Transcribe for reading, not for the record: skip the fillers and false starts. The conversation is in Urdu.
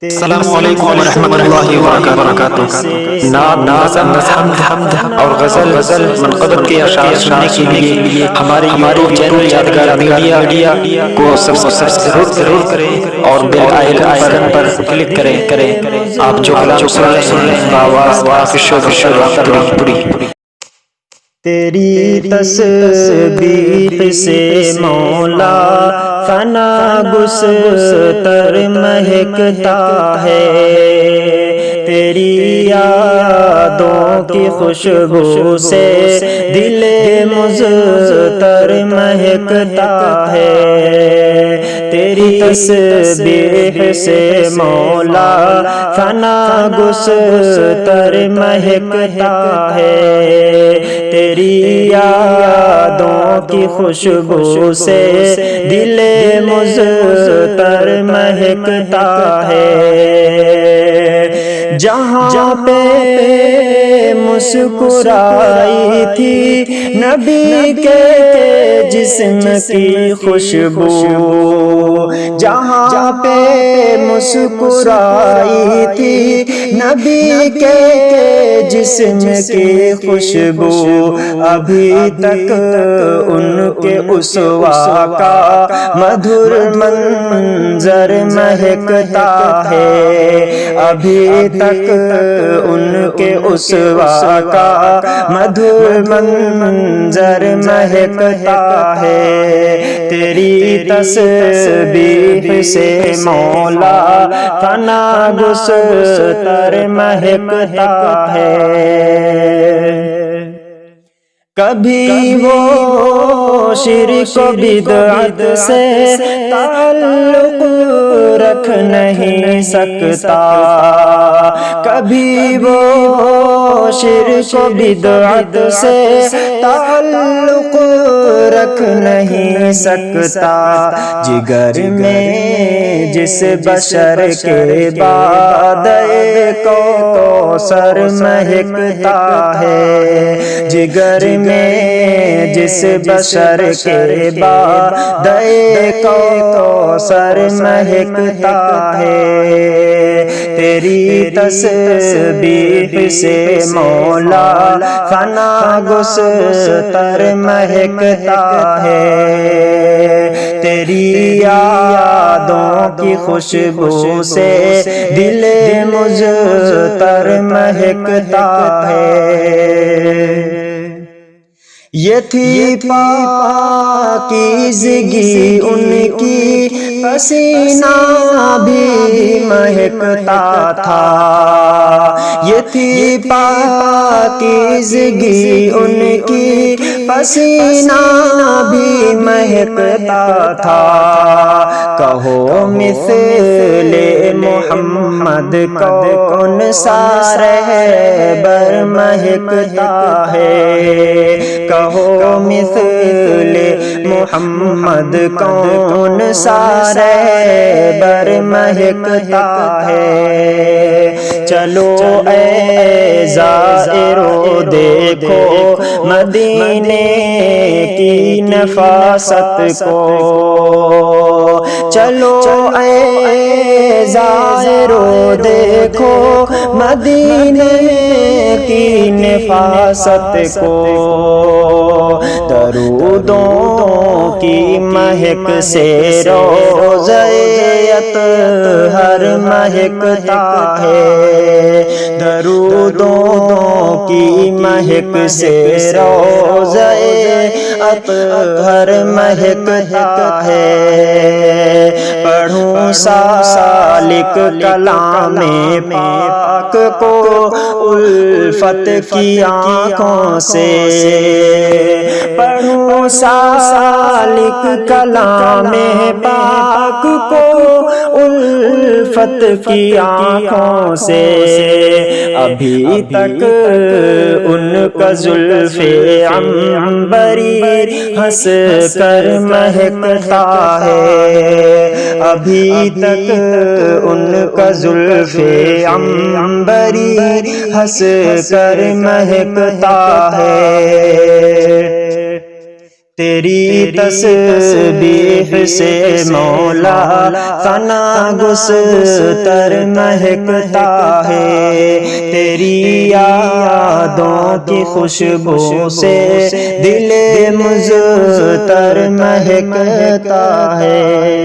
السلام علیکم ورحمۃ اللہ وبرکاتہ۔ نعت، حمد اور غزل منقبت کے اشعار سننے کے لیے ہمارے یوٹیوب چینل یادگار میڈیا کو سبسکرائب ضرور کریں اور بیل آئیکن پر کلک کریں۔ آپ جو کلام سن رہے ہیں بآواز پڑی تیری تسبیح سے مولا فنا گستر مہکتا ہے، تیری یادوں کی خوشبو سے دل مضطر مہکتا ہے، تیری تسبیح سے مولا فنا گستر مہکتا ہے، تیری یادوں کی خوشبو سے دل مضطر مہکتا ہے، جہاں پہ مسکرائی تھی نبی کے جسم کی خوشبو، جہاں پہ مسکرائی تھی نبی کے جسم کی خوشبو، ابھی تک ان کے اسوا کا مدھر منظر مہکتا ہے، ابھی تک ان کے اسوا کا مدھر منظر مہکتا ہے، تیری تسبیح سے مولا فنا گستر مہکتا ہے، کبھی وہ شرک و بدعت سے تعلق رکھ نہیں سکتا، کبھی وہ شرک و بدعت سے تعلق رکھ نہیں سکتا، جگر میں جس بشر کے بادئ کوثر مہکتا ہے، جگر میں جس بشر کے بادئ کوثر مہکتا ہے، تیری تسبیح سے مولا فنا گستر مہکتا ہے، تیری یادوں کی خوشبو سے دل مضطر مہکتا ہے، یہ تھی پاکیزگی ان کی پسینہ بھی مہکتا تھا، یہ تھی پاکیزگی ان کی پسینہ بھی مہکتا تھا، کہو مثل محمد کون سا رہبر مہکتا ہے، کہو مثل محمد کون سا رہبر مہکتا ہے، چلو اے زائرو دیکھو مدینے کی نفاست کو، چلو اے زائرو دیکھو مدینے کی نفاست کو، درودوں کی مہک سے روضہ اطہر مہکتا ہے، درودوں کی مہک سے روضہ اطہر مہکتا ہے، پڑھوں سالک کلام پاک کو الفت کی آنکھوں سے، پڑھوں سالک کلام پاک کو الفت کی آنکھوں سے، ابھی تک ان کا زلف عنبری ہنس کر مہکتا ہے، ابھی تک ان کا زلف عنبری ہنس کر مہکتا ہے، تیری تسبیح سے مولا فنا گستر مہکتا ہے، تیری یادوں کی خوشبو سے دل مضطر مہکتا ہے۔